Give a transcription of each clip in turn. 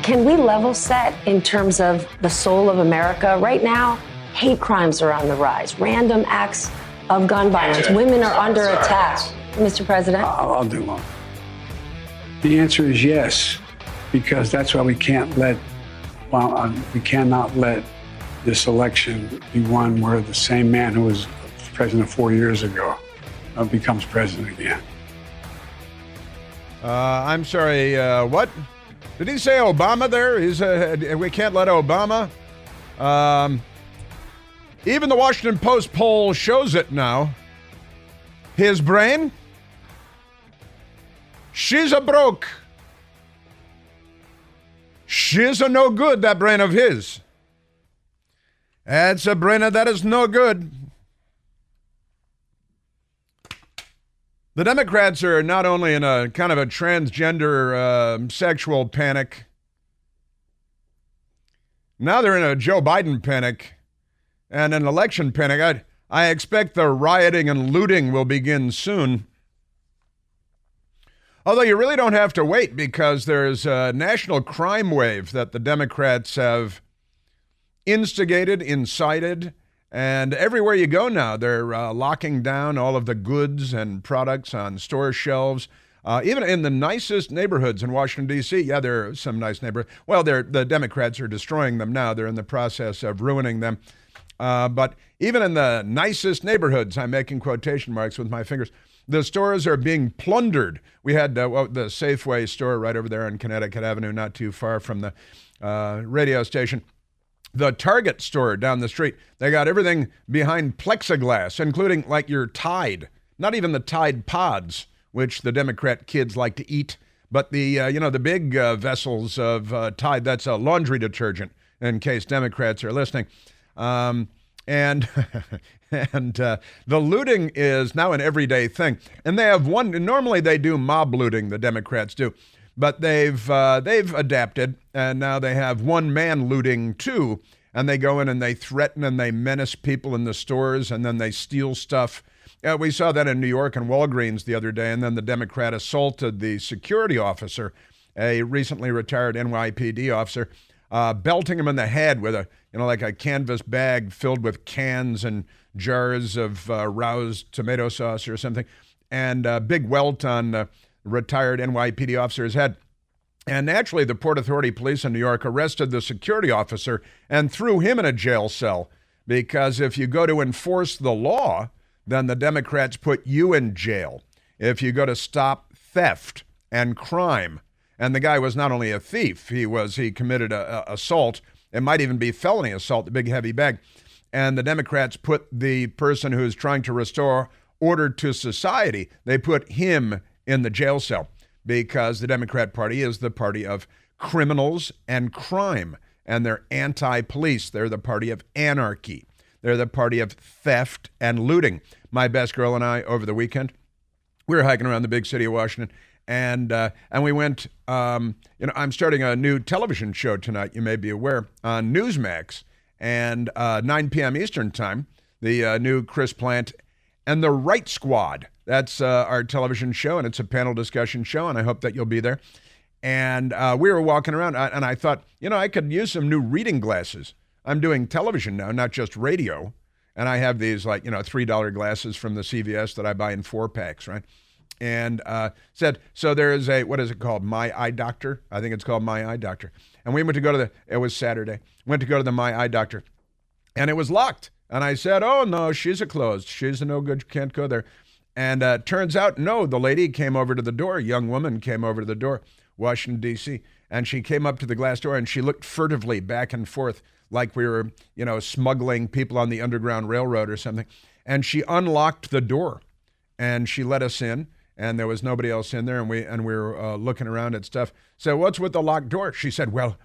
Can we level set in terms of the soul of America? Right now, hate crimes are on the rise, random acts of gun violence. Women are under attack. Mr. President? I'll do one. The answer is yes, because that's why we cannot let this election be one where the same man who was president 4 years ago becomes president again. I'm sorry, what? Did he say Obama there? We can't let Obama? Even the Washington Post poll shows it now. His brain? She's a broke. She's a no good, that brain of his. That's a brain that is no good. The Democrats are not only in a kind of a transgender sexual panic, now they're in a Joe Biden panic and an election panic. I expect the rioting and looting will begin soon. Although you really don't have to wait, because there's a national crime wave that the Democrats have instigated, incited, and everywhere you go now, they're locking down all of the goods and products on store shelves. Even in the nicest neighborhoods in Washington, D.C., yeah, there are some nice neighborhoods. Well, the Democrats are destroying them now. They're in the process of ruining them. But even in the nicest neighborhoods, I'm making quotation marks with my fingers, the stores are being plundered. We had the Safeway store right over there on Connecticut Avenue, not too far from the radio station. The Target store down the street, they got everything behind plexiglass, including like your Tide, not even the Tide Pods, which the Democrat kids like to eat, but the the big vessels of Tide. That's a laundry detergent, in case Democrats are listening. And the looting is now an everyday thing. And they have normally they do mob looting, the Democrats do, but they've adapted, and now they have one-man looting too, and they go in and they threaten and they menace people in the stores, and then they steal stuff. We saw that in New York and Walgreens the other day, and then the Democrat assaulted the security officer, a recently retired NYPD officer, belting him in the head with like a canvas bag filled with cans and jars of roused tomato sauce or something, and a big welt on the retired NYPD officer's head. And naturally, the Port Authority police in New York arrested the security officer and threw him in a jail cell, because if you go to enforce the law, then the Democrats put you in jail. If you go to stop theft and crime, and the guy was not only a thief, he committed a assault. It might even be felony assault, the big heavy bag. And the Democrats put the person who's trying to restore order to society, they put him in the jail cell, because the Democrat Party is the party of criminals and crime, and they're anti-police. They're the party of anarchy. They're the party of theft and looting. My best girl and I, over the weekend, we were hiking around the big city of Washington, and we went, I'm starting a new television show tonight, you may be aware, on Newsmax, and 9 p.m. Eastern time, the new Chris Plante and the Right Squad. That's our television show, and it's a panel discussion show, and I hope that you'll be there. And we were walking around, and I thought, I could use some new reading glasses. I'm doing television now, not just radio. And I have these, $3 glasses from the CVS that I buy in 4-packs, right? And said, so there is what is it called? My Eye Doctor? I think it's called My Eye Doctor. And we went to go to it was Saturday, went to go to the My Eye Doctor, and it was locked. And I said, oh, no, she's closed. She's a no good, can't go there. And turns out, no, the lady came over to the door, a young woman came over to the door, Washington, D.C., and she came up to the glass door, and she looked furtively back and forth like we were, smuggling people on the Underground Railroad or something. And she unlocked the door, and she let us in, and there was nobody else in there, and we were looking around at stuff. So what's with the locked door? She said, well,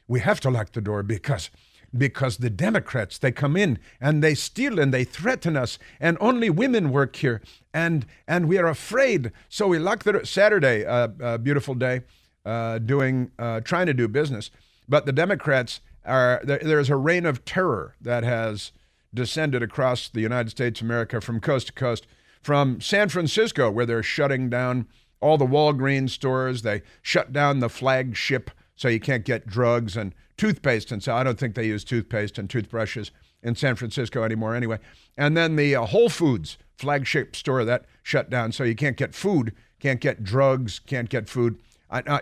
we have to lock the door because the Democrats, they come in and they steal and they threaten us, and only women work here, and we are afraid. So we locked the door. Saturday, a beautiful day, trying to do business. But the Democrats there's a reign of terror that has descended across the United States of America from coast to coast, from San Francisco, where they're shutting down all the Walgreens stores. They shut down the flagship so you can't get drugs and toothpaste. And so I don't think they use toothpaste and toothbrushes in San Francisco anymore anyway. And then the Whole Foods flagship store, that shut down, so you can't get food, can't get drugs, can't get food.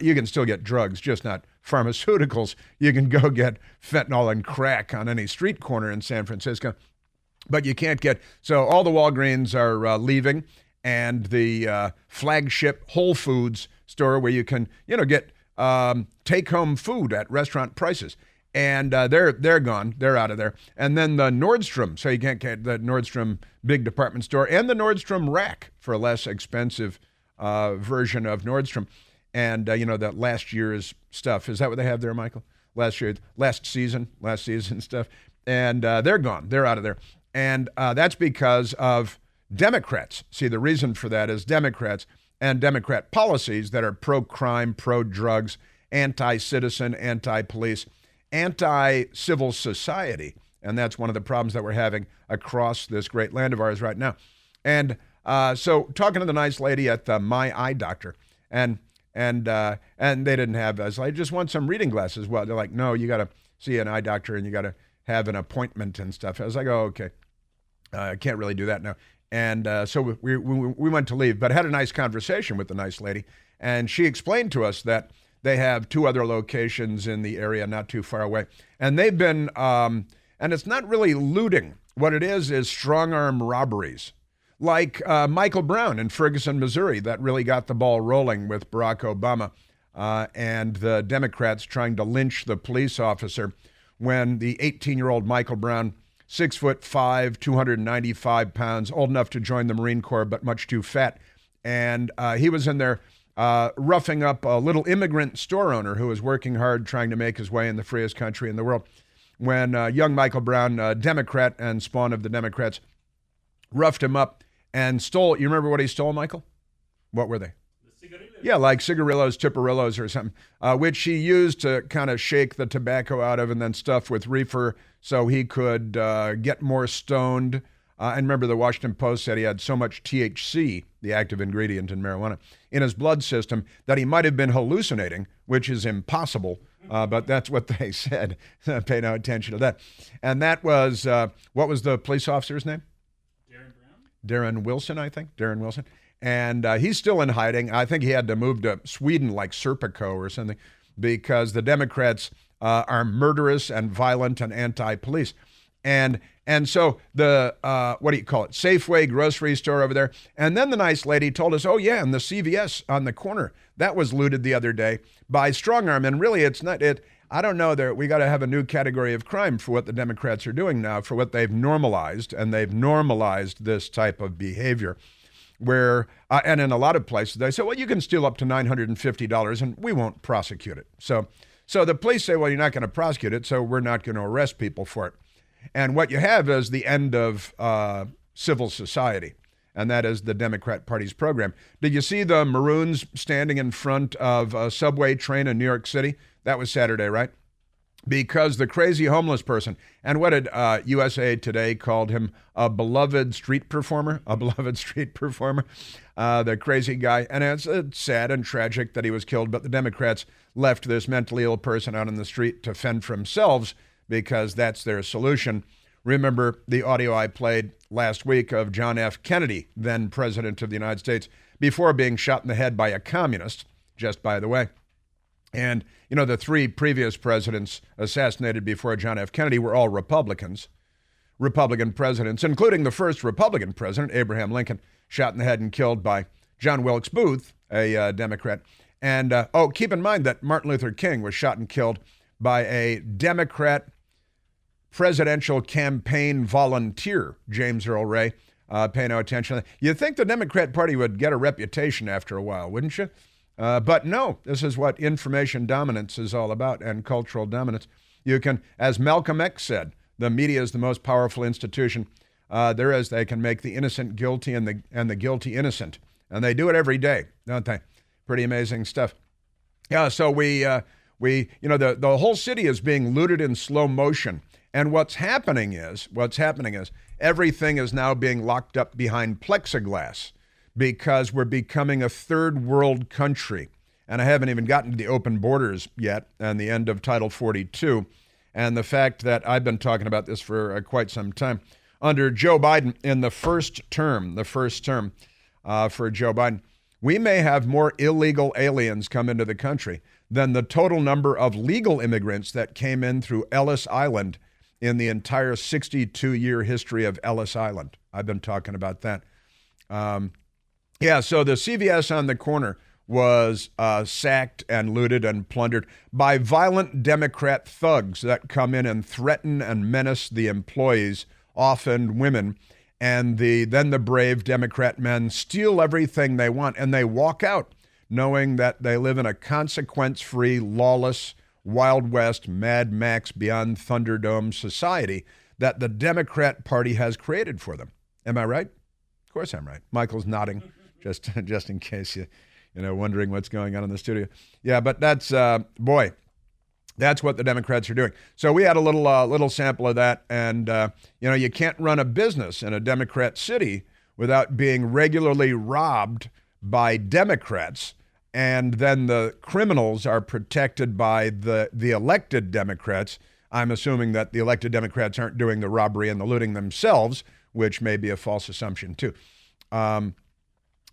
You can still get drugs, just not pharmaceuticals. You can go get fentanyl and crack on any street corner in San Francisco, but you can't get, so all the Walgreens are leaving, and the flagship Whole Foods store where you can, get take-home food at restaurant prices. And they're gone. They're out of there. And then the Nordstrom, so you can't get the Nordstrom big department store, and the Nordstrom Rack for a less expensive version of Nordstrom. And, that last year's stuff. Is that what they have there, Michael? Last season stuff. And they're gone. They're out of there. And that's because of Democrats. See, the reason for that is Democrats and Democrat policies that are pro-crime, pro-drugs, anti-citizen, anti-police, anti-civil society. And that's one of the problems that we're having across this great land of ours right now. And so talking to the nice lady at the My Eye Doctor, and they didn't have, I was like, I just want some reading glasses. Well, they're like, no, you got to see an eye doctor and you got to have an appointment and stuff. I was like, oh, okay. I can't really do that now. And so we went to leave, but had a nice conversation with the nice lady. And she explained to us that they have 2 other locations in the area not too far away. And they've been, and it's not really looting. What it is strong arm robberies. Like Michael Brown in Ferguson, Missouri, that really got the ball rolling with Barack Obama and the Democrats trying to lynch the police officer when the 18-year-old Michael Brown, 6'5", 295 pounds, old enough to join the Marine Corps, but much too fat. And he was in there roughing up a little immigrant store owner who was working hard trying to make his way in the freest country in the world. When young Michael Brown, Democrat and spawn of the Democrats, roughed him up and stole, you remember what he stole, Michael? What were they? The cigarillos. Yeah, like cigarillos, tiparillos or something, which he used to kind of shake the tobacco out of and then stuff with reefer so he could get more stoned. And remember, the Washington Post said he had so much THC, the active ingredient in marijuana, in his blood system that he might have been hallucinating, which is impossible. But that's what they said. Pay no attention to that. And that was, what was the police officer's name? Darren Wilson, I think. Darren Wilson. And he's still in hiding. I think he had to move to Sweden like Serpico or something because the Democrats are murderous and violent and anti-police. And so the, what do you call it, Safeway grocery store over there. And then the nice lady told us, oh, yeah, and the CVS on the corner, that was looted the other day by strong arm. And really, it's not it. I don't know. We got to have a new category of crime for what the Democrats are doing now, for what they've normalized. And they've normalized this type of behavior where, and in a lot of places, they say, well, you can steal up to $950 and we won't prosecute it. So the police say, well, you're not going to prosecute it, so we're not going to arrest people for it. And what you have is the end of civil society, and that is the Democrat Party's program. Did you see the Maroons standing in front of a subway train in New York City? That was Saturday, right? Because the crazy homeless person, and what did USA Today called him? A beloved street performer, the crazy guy. And it's sad and tragic that he was killed, but the Democrats left this mentally ill person out on the street to fend for themselves because that's their solution. Remember the audio I played last week of John F. Kennedy, then President of the United States, before being shot in the head by a communist, just by the way. And, you know, the 3 previous presidents assassinated before John F. Kennedy were all Republican presidents, including the first Republican president, Abraham Lincoln, shot in the head and killed by John Wilkes Booth, a Democrat. And, keep in mind that Martin Luther King was shot and killed by a Democrat presidential campaign volunteer, James Earl Ray. Pay no attention to that. You'd think the Democrat Party would get a reputation after a while, wouldn't you? But no, this is what information dominance is all about and cultural dominance. You can, as Malcolm X said, the media is the most powerful institution there is. They can make the innocent guilty and the guilty innocent. And they do it every day, don't they? Pretty amazing stuff. Yeah, so the whole city is being looted in slow motion. And what's happening is everything is now being locked up behind plexiglass, because we're becoming a third world country. And I haven't even gotten to the open borders yet and the end of Title 42. And the fact that I've been talking about this for quite some time. Under Joe Biden in the first term for Joe Biden, we may have more illegal aliens come into the country than the total number of legal immigrants that came in through Ellis Island in the entire 62-year history of Ellis Island. I've been talking about that. So the CVS on the corner was sacked and looted and plundered by violent Democrat thugs that come in and threaten and menace the employees, often women, and then the brave Democrat men steal everything they want and they walk out knowing that they live in a consequence-free, lawless, Wild West, Mad Max beyond Thunderdome society that the Democrat Party has created for them. Am I right? Of course I'm right. Michael's nodding, just in case you're wondering what's going on in the studio. Yeah, but that's that's what the Democrats are doing. So we had a little sample of that, and you can't run a business in a Democrat city without being regularly robbed by Democrats, and then the criminals are protected by the elected Democrats. I'm assuming that the elected Democrats aren't doing the robbery and the looting themselves, which may be a false assumption too. And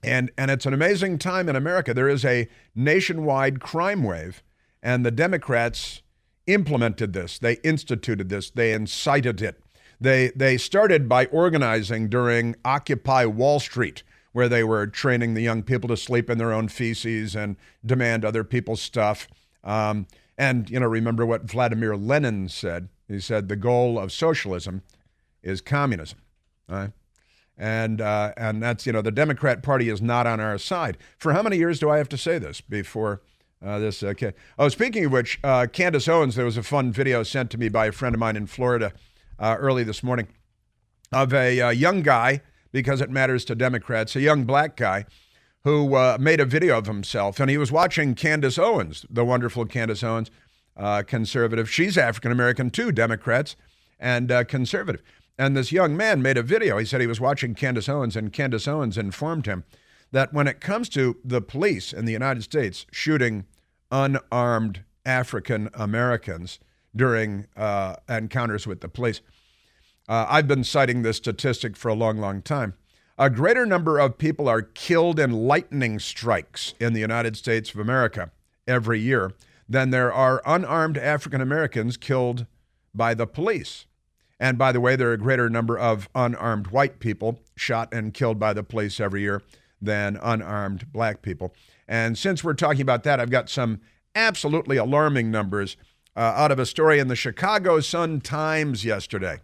it's an amazing time in America. There is a nationwide crime wave, and the Democrats implemented this. They instituted this. They incited it. They started by organizing during Occupy Wall Street, where they were training the young people to sleep in their own feces and demand other people's stuff. Remember what Vladimir Lenin said. He said, the goal of socialism is communism. Right? And that's, the Democrat Party is not on our side. For how many years do I have to say this before this? Okay. Oh, speaking of which, Candace Owens, there was a fun video sent to me by a friend of mine in Florida early this morning of a young guy, because it matters to Democrats, a young black guy who made a video of himself. And he was watching Candace Owens, the wonderful Candace Owens, conservative. She's African-American too, Democrats, and conservative. And this young man made a video. He said he was watching Candace Owens, and Candace Owens informed him that when it comes to the police in the United States shooting unarmed African Americans during encounters with the police, I've been citing this statistic for a long, long time. A greater number of people are killed in lightning strikes in the United States of America every year than there are unarmed African Americans killed by the police. And by the way, there are a greater number of unarmed white people shot and killed by the police every year than unarmed black people. And since we're talking about that, I've got some absolutely alarming numbers out of a story in the Chicago Sun-Times yesterday.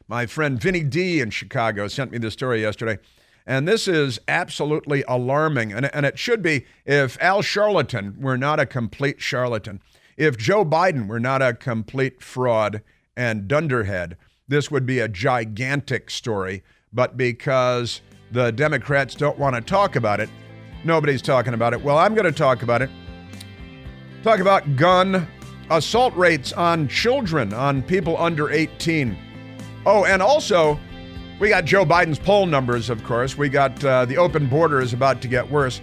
My friend Vinny D in Chicago sent me this story yesterday. And this is absolutely alarming. And it should be if Al Charlatan were not a complete charlatan, if Joe Biden were not a complete fraud and dunderhead, this would be a gigantic story. But because the Democrats don't want to talk about it, nobody's talking about it. Well, I'm going to talk about it. Talk about gun assault rates on children, on people under 18. Oh, and also, we got Joe Biden's poll numbers, of course. We got the open border is about to get worse.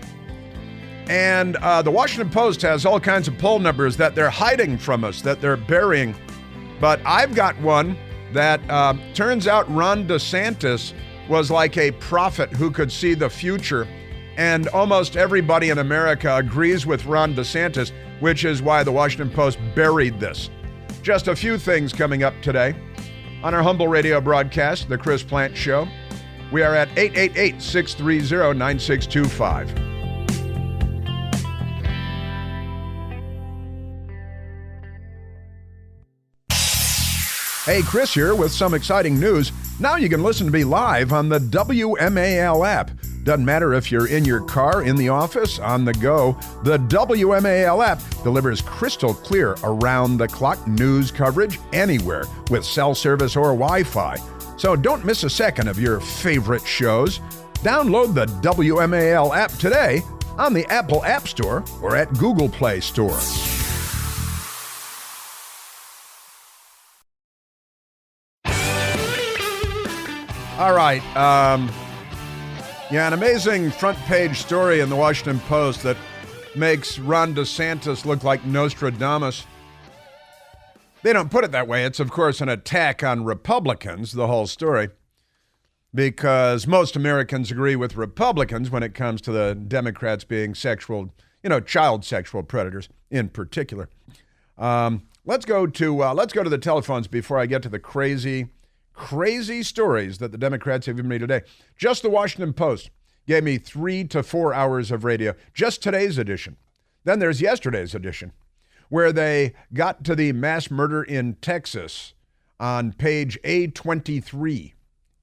And the Washington Post has all kinds of poll numbers that they're hiding from us, that they're burying. But I've got one that turns out Ron DeSantis was like a prophet who could see the future. And almost everybody in America agrees with Ron DeSantis, which is why the Washington Post buried this. Just a few things coming up today. On our humble radio broadcast, The Chris Plante Show, we are at 888-630-9625. Hey, Chris here with some exciting news. Now you can listen to me live on the WMAL app. Doesn't matter if you're in your car, in the office, on the go. The WMAL app delivers crystal clear around-the-clock news coverage anywhere with cell service or Wi-Fi. So don't miss a second of your favorite shows. Download the WMAL app today on the Apple App Store or at Google Play Store. All right. An amazing front page story in the Washington Post that makes Ron DeSantis look like Nostradamus. They don't put it that way. It's, of course, an attack on Republicans, the whole story, because most Americans agree with Republicans when it comes to the Democrats being child sexual predators in particular. Let's go to the telephones before I get to the crazy stories that the Democrats have given me today. Just the Washington Post gave me 3 to 4 hours of radio, just today's edition. Then there's yesterday's edition, where they got to the mass murder in Texas on page A23.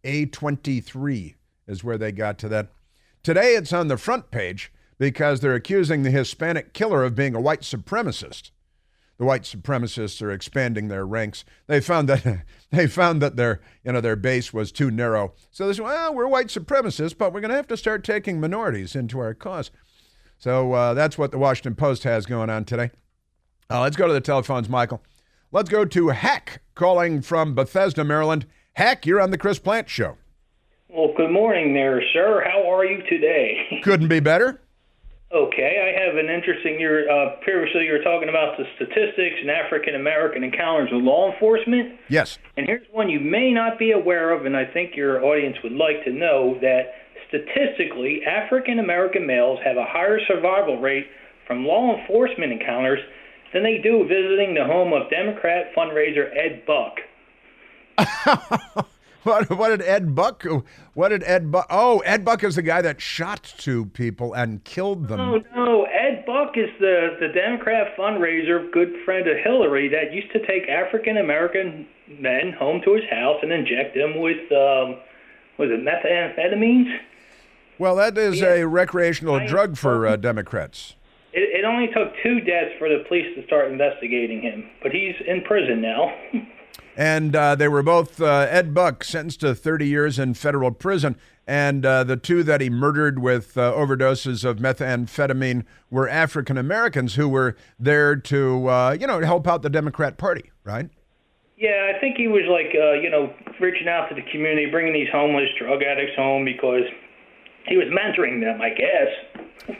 A23 is where they got to that. Today it's on the front page because they're accusing the Hispanic killer of being a white supremacist. The white supremacists are expanding their ranks. They found that their base was too narrow. So they said, well, we're white supremacists, but we're going to have to start taking minorities into our cause. So that's what the Washington Post has going on today. Let's go to the telephones, Michael. Let's go to Hack calling from Bethesda, Maryland. Hack, you're on the Chris Plante Show. Well, good morning there, sir. How are you today? Couldn't be better. Okay, I have an interesting, previously you were talking about the statistics and African-American encounters with law enforcement. Yes. And here's one you may not be aware of, and I think your audience would like to know, that statistically, African-American males have a higher survival rate from law enforcement encounters than they do visiting the home of Democrat fundraiser Ed Buck. What did Ed Buck? Oh, Ed Buck is the guy that shot 2 people and killed them. Oh, no. Ed Buck is the Democrat fundraiser, good friend of Hillary, that used to take African-American men home to his house and inject them with, methamphetamines? Well, that is a recreational drug for Democrats. It only took 2 deaths for the police to start investigating him, but he's in prison now. And they were both, Ed Buck sentenced to 30 years in federal prison, and the 2 that he murdered with overdoses of methamphetamine were African Americans who were there to, help out the Democrat Party, right? Yeah, I think he was reaching out to the community, bringing these homeless drug addicts home because he was mentoring them, I guess.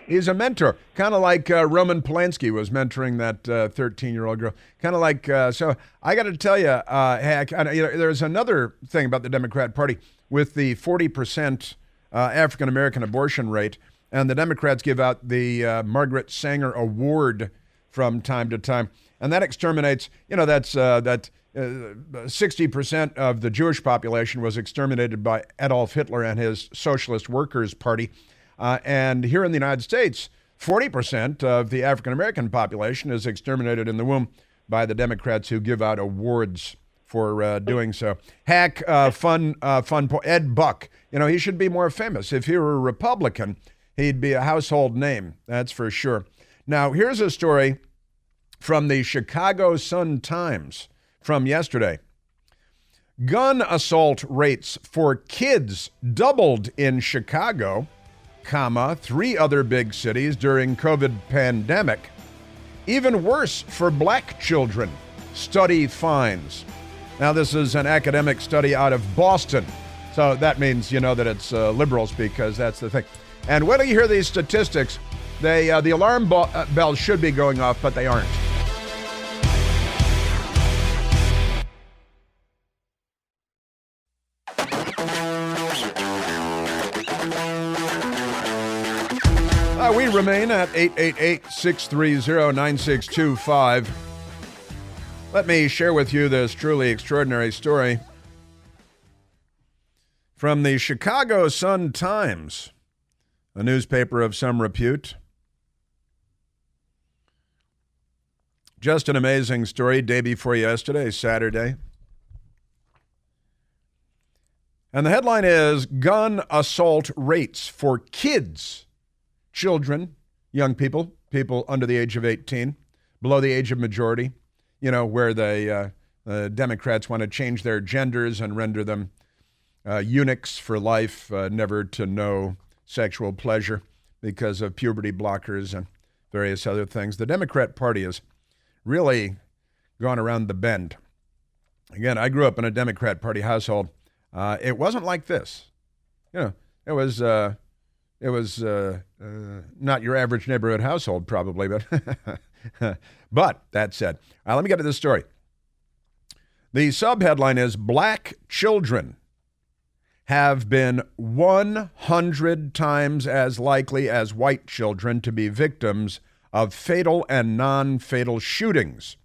He's a mentor, kind of like Roman Polanski was mentoring that 13-year-old girl. Kind of like, so I got to tell you, Hack, there's another thing about the Democrat Party with the 40% African-American abortion rate, and the Democrats give out the Margaret Sanger Award from time to time, and that exterminates, that's 60% of the Jewish population was exterminated by Adolf Hitler and his Socialist Workers' Party. And here in the United States, 40% of the African-American population is exterminated in the womb by the Democrats who give out awards for doing so. Hack, Ed Buck, he should be more famous. If he were a Republican, he'd be a household name, that's for sure. Now, here's a story from the Chicago Sun-Times from yesterday. Gun assault rates for kids doubled in Chicago, 3 other big cities during COVID pandemic. Even worse for black children, study finds. Now, this is an academic study out of Boston. So that means, that it's liberals because that's the thing. And when you hear these statistics, the alarm bells should be going off, but they aren't. We remain at 888-630-9625. Let me share with you this truly extraordinary story from the Chicago Sun-Times, a newspaper of some repute. Just an amazing story, day before yesterday, Saturday. And the headline is, Gun Assault Rates for Kids. Children, young people, people under the age of 18, below the age of majority, where the Democrats want to change their genders and render them eunuchs for life, never to know sexual pleasure because of puberty blockers and various other things. The Democrat Party has really gone around the bend. Again, I grew up in a Democrat Party household. It wasn't like this. It was It was not your average neighborhood household, probably, but but that said, let me get to this story. The subheadline is Black Children have been 100 times as likely as white children to be victims of fatal and non-fatal shootings.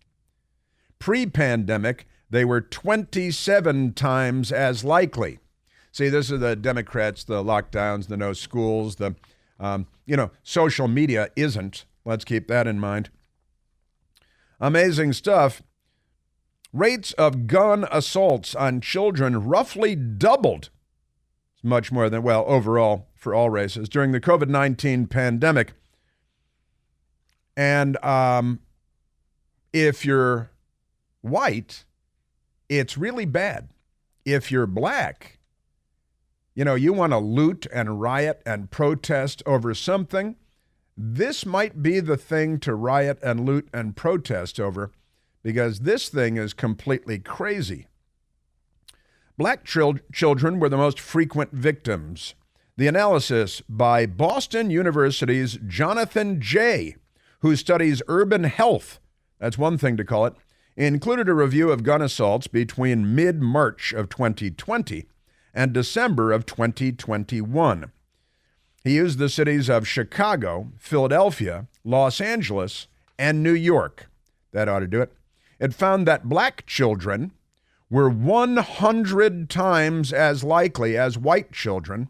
Pre-pandemic, they were 27 times as likely. See, this is the Democrats, the lockdowns, the no schools, the, social media isn't. Let's keep that in mind. Amazing stuff. Rates of gun assaults on children roughly doubled. It's much more than, overall for all races during the COVID-19 pandemic. And if you're white, it's really bad. If you're black, you want to loot and riot and protest over something, this might be the thing to riot and loot and protest over, because this thing is completely crazy. Black children were the most frequent victims. The analysis by Boston University's Jonathan Jay, who studies urban health, that's one thing to call it, included a review of gun assaults between mid-March of 2020 and December of 2021. He used the cities of Chicago, Philadelphia, Los Angeles, and New York. That ought to do it. It found that black children were 100 times as likely as white children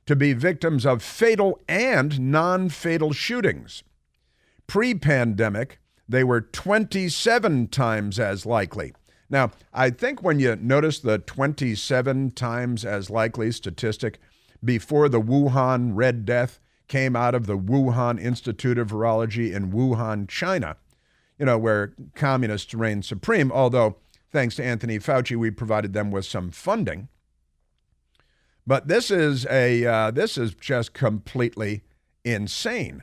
to be victims of fatal and non-fatal shootings. Pre-pandemic, they were 27 times as likely. Now, I think when you notice the 27 times as likely statistic before the Wuhan Red Death came out of the Wuhan Institute of Virology in Wuhan, China, where communists reign supreme, although thanks to Anthony Fauci, we provided them with some funding. But this is just completely insane.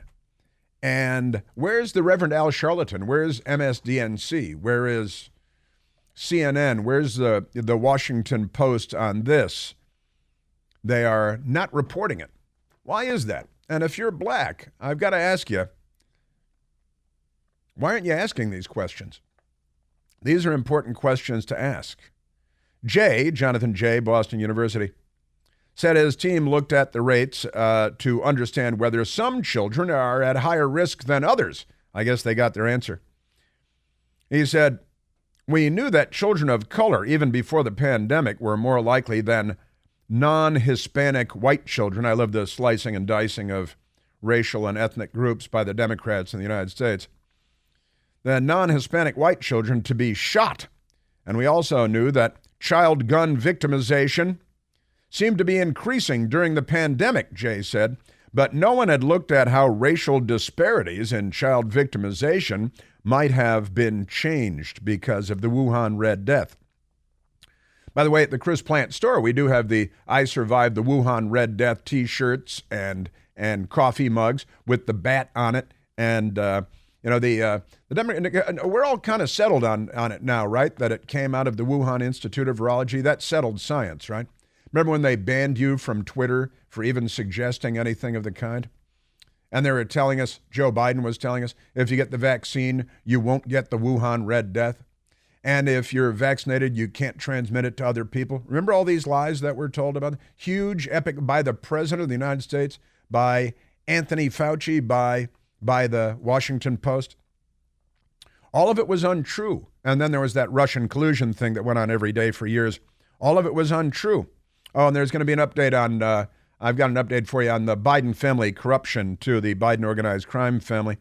And where's the Reverend Al Sharpton? Where's MSDNC? Where is CNN? Where's the Washington Post on this? They are not reporting it. Why is that? And if you're black, I've got to ask you, why aren't you asking these questions? These are important questions to ask. Jonathan Jay, Boston University, said his team looked at the rates to understand whether some children are at higher risk than others. I guess they got their answer. He said, we knew that children of color, even before the pandemic, were more likely than non-Hispanic white children. I love the slicing and dicing of racial and ethnic groups by the Democrats in the United States. Than non-Hispanic white children to be shot. And we also knew that child gun victimization seemed to be increasing during the pandemic, Jay said, but no one had looked at how racial disparities in child victimization might have been changed because of the Wuhan Red Death. By the way, at the Chris Plante store, we do have the I Survived the Wuhan Red Death t-shirts and coffee mugs with the bat on it. And, we're all kind of settled on it now, right? That it came out of the Wuhan Institute of Virology. That's settled science, right? Remember when they banned you from Twitter for even suggesting anything of the kind? And they were telling us, Joe Biden was telling us, if you get the vaccine, you won't get the Wuhan Red Death. And if you're vaccinated, you can't transmit it to other people. Remember all these lies that were told about? Huge, epic, by the President of the United States, by Anthony Fauci, by the Washington Post. All of it was untrue. And then there was that Russian collusion thing that went on every day for years. All of it was untrue. Oh, and there's going to be an update on, I've got an update for you on the Biden family corruption, too, the Biden organized crime family.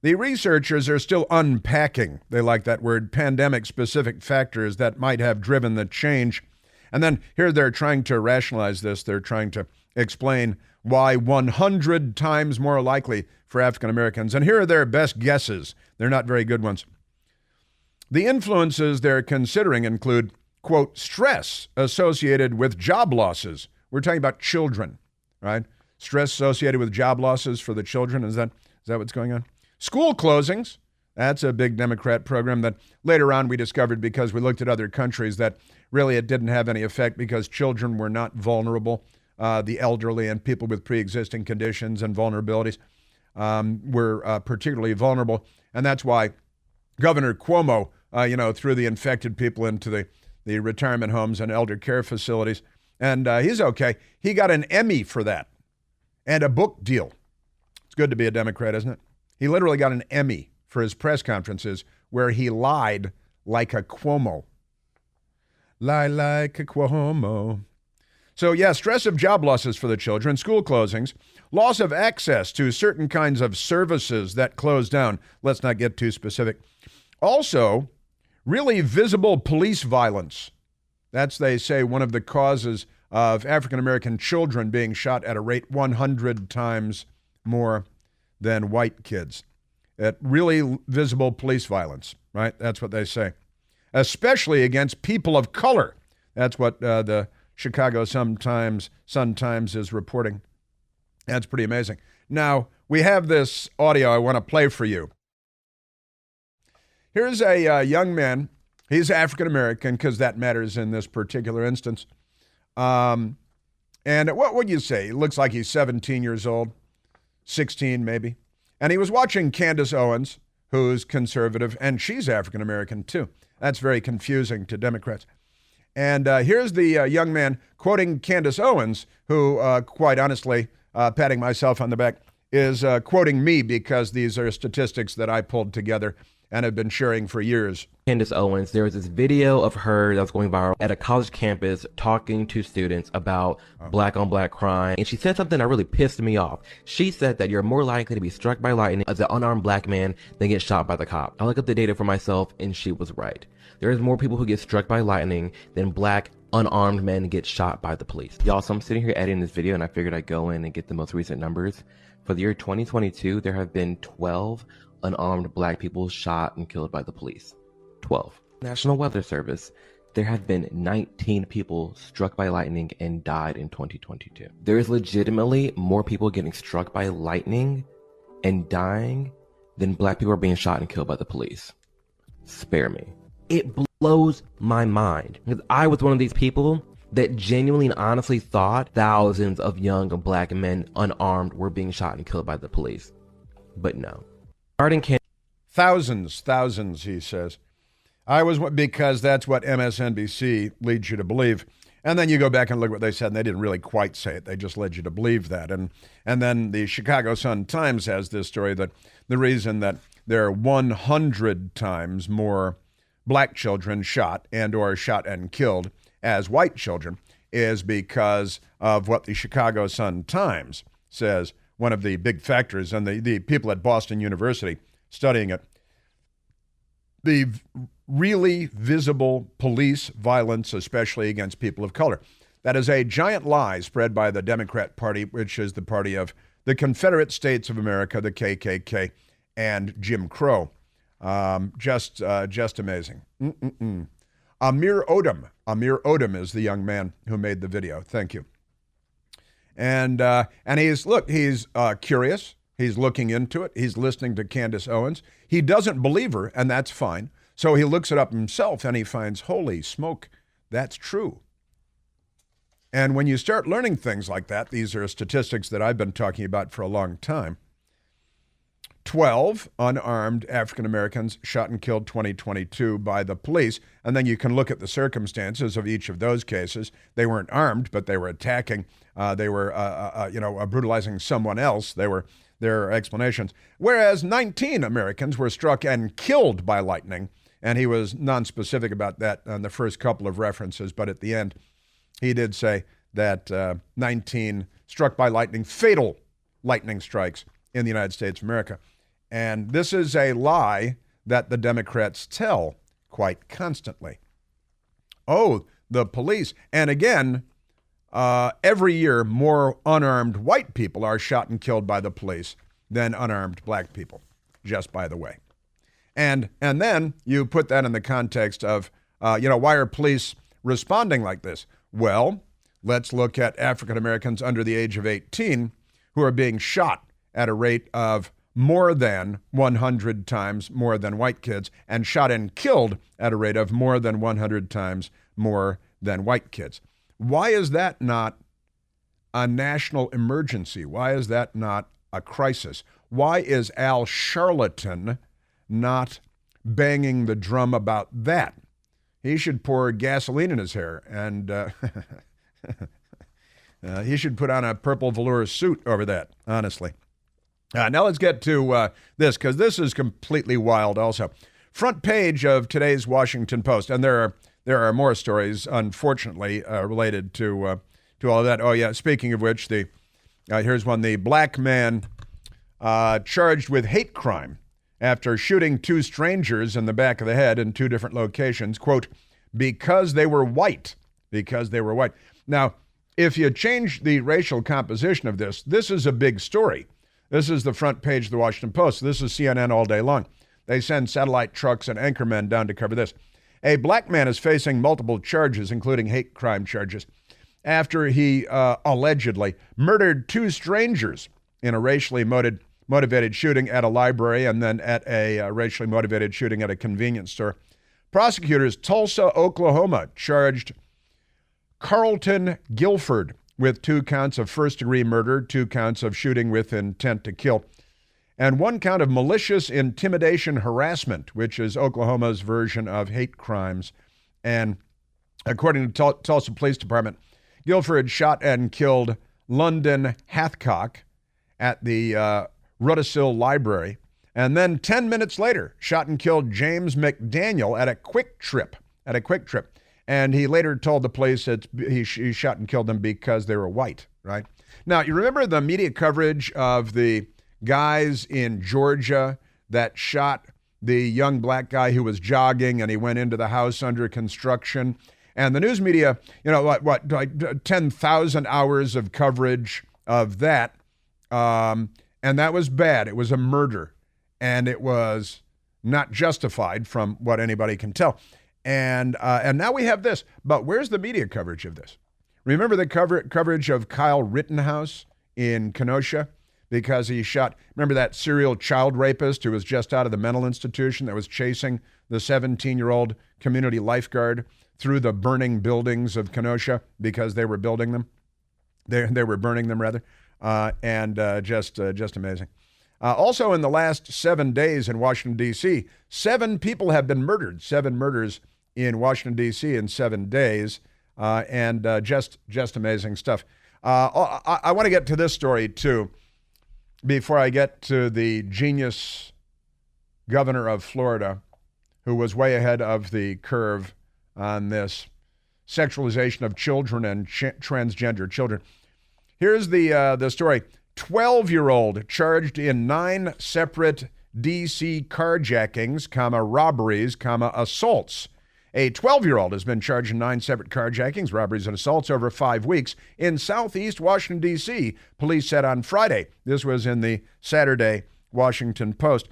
The researchers are still unpacking, they like that word, pandemic-specific factors that might have driven the change. And then here they're trying to rationalize this. They're trying to explain why 100 times more likely for African Americans. And here are their best guesses. They're not very good ones. The influences they're considering include, quote, stress associated with job losses. We're talking about children, right? Stress associated with job losses for the children. Is that what's going on? School closings. That's a big Democrat program that later on we discovered because we looked at other countries that really it didn't have any effect because children were not vulnerable the elderly and people with pre-existing conditions and vulnerabilities were particularly vulnerable. And that's why Governor Cuomo, threw the infected people into the retirement homes and elder care facilities. And he's okay. He got an Emmy for that and a book deal. It's good to be a Democrat, isn't it? He literally got an Emmy for his press conferences where he lied like a Cuomo. Lie like a Cuomo. So, yeah, stress of job losses for the children, school closings, loss of access to certain kinds of services that close down. Let's not get too specific. Also, really visible police violence. That's, they say, one of the causes of African-American children being shot at a rate 100 times more than white kids. At really visible police violence, right? That's what they say. Especially against people of color. That's what the Chicago Sun-Times is reporting. That's pretty amazing. Now, we have this audio I want to play for you. Here's a young man. He's African-American because that matters in this particular instance. And what would you say? He looks like he's 17 years old, 16 maybe. And he was watching Candace Owens, who's conservative, and she's African-American too. That's very confusing to Democrats. And here's the young man quoting Candace Owens, who, quite honestly, patting myself on the back, is quoting me because these are statistics that I pulled together and have been sharing for years. Candace Owens, there was this video of her that was going viral at a college campus talking to students about black on black crime. And she said something that really pissed me off. She said that you're more likely to be struck by lightning as an unarmed black man than get shot by the cop. I looked up the data for myself and she was right. There's more people who get struck by lightning than black unarmed men get shot by the police. Y'all, so I'm sitting here editing this video and I figured I'd go in and get the most recent numbers. For the year 2022, there have been 12 unarmed black people shot and killed by the police. 12. National Weather Service, there have been 19 people struck by lightning and died in 2022. There is legitimately more people getting struck by lightning and dying than black people are being shot and killed by the police. Spare me. It blows my mind. Because I was one of these people that genuinely and honestly thought thousands of young black men unarmed were being shot and killed by the police. But no. Thousands, he says. Because that's what MSNBC leads you to believe. And then you go back and look what they said, and they didn't really quite say it. They just led you to believe that. And then the Chicago Sun-Times has this story that the reason that there are 100 times more black children shot and killed as white children is because of what the Chicago Sun-Times says. One of the big factors, and the people at Boston University studying it, the really visible police violence, especially against people of color. That is a giant lie spread by the Democrat Party, which is the party of the Confederate States of America, the KKK, and Jim Crow. Just amazing. Amir Odom is the young man who made the video. Thank you. And he's curious. He's looking into it. He's listening to Candace Owens. He doesn't believe her, and that's fine. So he looks it up himself, and he finds, holy smoke, that's true. And when you start learning things like that, these are statistics that I've been talking about for a long time. 12 unarmed African Americans shot and killed 2022 by the police. And then you can look at the circumstances of each of those cases. They weren't armed, but they were attacking. They were, brutalizing someone else. They were their explanations. Whereas 19 Americans were struck and killed by lightning. And he was nonspecific about that on the first couple of references. But at the end, he did say that 19 struck by lightning, fatal lightning strikes in the United States of America. And this is a lie that the Democrats tell quite constantly. Oh, the police. And again, every year, more unarmed white people are shot and killed by the police than unarmed black people, just by the way. And then you put that in the context of, why are police responding like this? Well, let's look at African Americans under the age of 18 who are being shot at a rate of more than 100 times more than white kids, and shot and killed at a rate of more than 100 times more than white kids. Why is that not a national emergency? Why is that not a crisis? Why is Al Charlatan not banging the drum about that? He should pour gasoline in his hair, and he should put on a purple velour suit over that, honestly. Now let's get to this, because this is completely wild also. Front page of today's Washington Post, and there are more stories, unfortunately, related to all of that. Oh, yeah, speaking of which, here's one. The black man charged with hate crime after shooting two strangers in the back of the head in two different locations, quote, because they were white. Because they were white. Now, if you change the racial composition of this is a big story. This is the front page of the Washington Post. This is CNN all day long. They send satellite trucks and anchormen down to cover this. A black man is facing multiple charges, including hate crime charges, after he allegedly murdered two strangers in a racially motivated shooting at a library and then at a racially motivated shooting at a convenience store. Prosecutors, Tulsa, Oklahoma, charged Carlton Guilford with 2 counts of first-degree murder, 2 counts of shooting with intent to kill, and 1 count of malicious intimidation harassment, which is Oklahoma's version of hate crimes. And according to Tulsa Police Department, Guilford shot and killed London Hathcock at the Rudisill Library, and then 10 minutes later, shot and killed James McDaniel at a Quick Trip. And he later told the police that he shot and killed them because they were white, right? Now, you remember the media coverage of the guys in Georgia that shot the young black guy who was jogging and he went into the house under construction? And the news media, like 10,000 hours of coverage of that. And that was bad. It was a murder. And it was not justified from what anybody can tell. And now we have this. But where's the media coverage of this? Remember the coverage of Kyle Rittenhouse in Kenosha? Because he shot, remember that serial child rapist who was just out of the mental institution that was chasing the 17-year-old community lifeguard through the burning buildings of Kenosha because they were building them? They were burning them, rather. Just amazing. Also, in the last 7 days in Washington, D.C., 7 people have been murdered. 7 murders in Washington, D.C. in 7 days. Just amazing stuff. I want to get to this story, too, before I get to the genius governor of Florida, who was way ahead of the curve on this sexualization of children and transgender children. Here's the story. 12-year-old charged in 9 separate D.C. carjackings, robberies, assaults. A 12-year-old has been charged in 9 separate carjackings, robberies, and assaults over 5 weeks in southeast Washington, D.C., police said on Friday. This was in the Saturday Washington Post.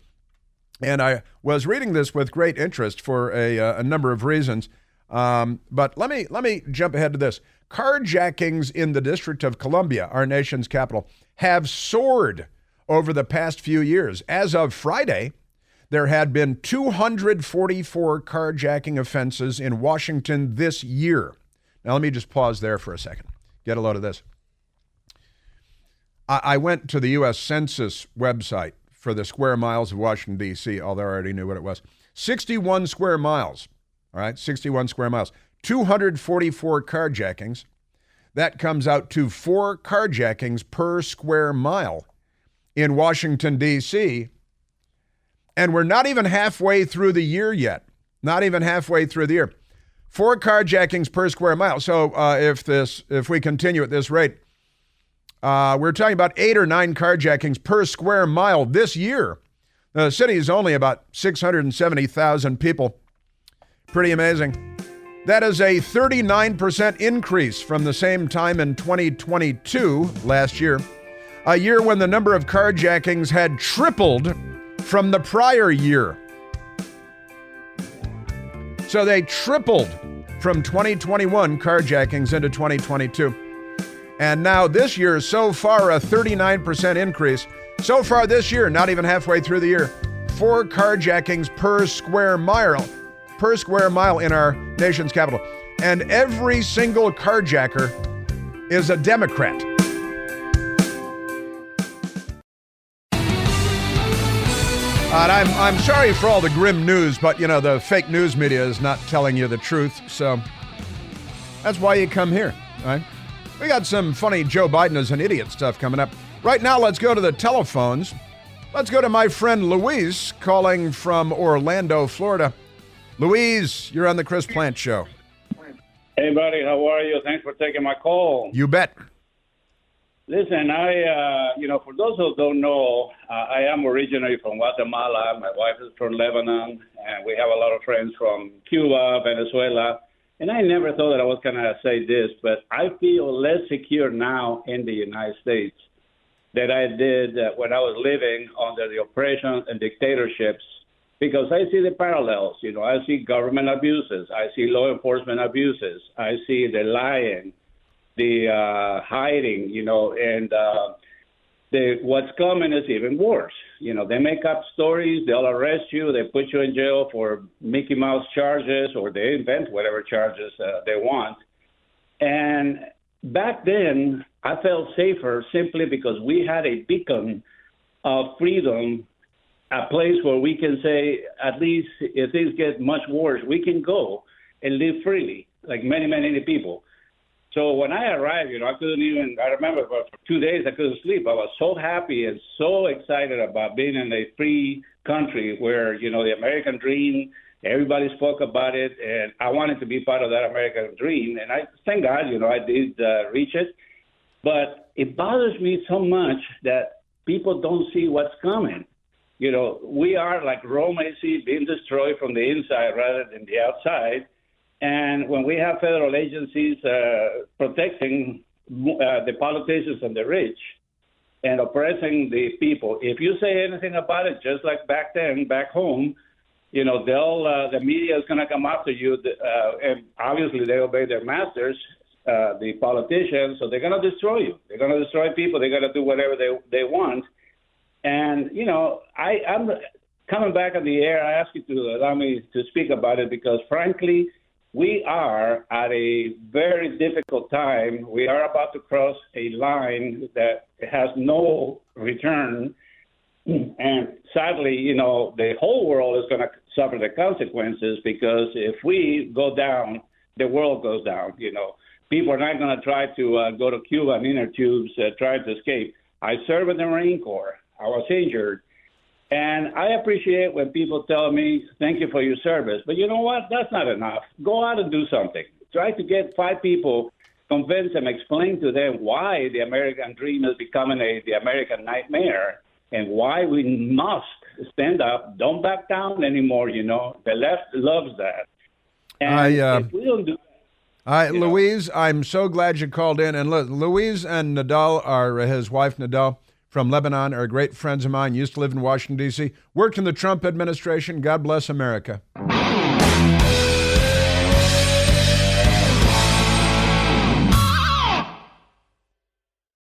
And I was reading this with great interest for a number of reasons. But let me jump ahead to this. Carjackings in the District of Columbia, our nation's capital, have soared over the past few years. As of Friday, there had been 244 carjacking offenses in Washington this year. Now, let me just pause there for a second. Get a load of this. I went to the U.S. Census website for the square miles of Washington, D.C., although I already knew what it was. 61 square miles, all right, 61 square miles. 244 carjackings. That comes out to 4 carjackings per square mile in Washington, D.C., and we're not even halfway through the year yet. Not even halfway through the year. 4 carjackings per square mile. So if we continue at this rate, we're talking about 8 or 9 carjackings per square mile this year. The city is only about 670,000 people. Pretty amazing. That is a 39% increase from the same time in 2022, last year, a year when the number of carjackings had tripled from the prior year. So they tripled from 2021 carjackings into 2022. And now this year, so far, a 39% increase. So far this year, not even halfway through the year, 4 carjackings per square mile in our nation's capital. And every single carjacker is a Democrat. And I'm sorry for all the grim news, but, you know, the fake news media is not telling you the truth, so that's why you come here, right? We got some funny Joe Biden is an idiot stuff coming up. Right now, let's go to the telephones. Let's go to my friend Louise calling from Orlando, Florida. Louise, you're on the Chris Plante Show. Hey, buddy, how are you? Thanks for taking my call. You bet. Listen, for those who don't know, I am originally from Guatemala. My wife is from Lebanon, and we have a lot of friends from Cuba, Venezuela. And I never thought that I was going to say this, but I feel less secure now in the United States than I did when I was living under the oppression and dictatorships, because I see the parallels. You know, I see government abuses. I see law enforcement abuses. I see the lying, the hiding, and what's coming is even worse. You know, they make up stories, they'll arrest you, they put you in jail for Mickey Mouse charges, or they invent whatever charges they want. And back then, I felt safer simply because we had a beacon of freedom, a place where we can say, at least if things get much worse, we can go and live freely, like many, many people. So when I arrived, I remember for 2 days I couldn't sleep. I was so happy and so excited about being in a free country where, the American dream, everybody spoke about it, and I wanted to be part of that American dream. And I thank God, I did reach it. But it bothers me so much that people don't see what's coming. We are like Rome AC being destroyed from the inside rather than the outside. And when we have federal agencies protecting the politicians and the rich and oppressing the people, if you say anything about it, just like back then, back home, the media is going to come after you, and obviously they obey their masters, the politicians, so they're going to destroy you. They're going to destroy people. They're going to do whatever they want. And, I'm coming back on the air. I ask you to allow me to speak about it because, frankly, we are at a very difficult time. We are about to cross a line that has no return. And sadly, the whole world is going to suffer the consequences, because if we go down, the world goes down. People are not going to try to go to Cuba in inner tubes, try to escape. I served in the Marine Corps. I was injured. And I appreciate when people tell me, thank you for your service. But you know what? That's not enough. Go out and do something. Try to get 5 people, convince them, explain to them why the American dream is becoming the American nightmare, and why we must stand up, don't back down anymore. The left loves that. And if we don't do that, Louise, I'm so glad you called in. And look, Louise and Nadal, his wife Nadal, from Lebanon, are great friends of mine, used to live in Washington, D.C., worked in the Trump administration. God bless America.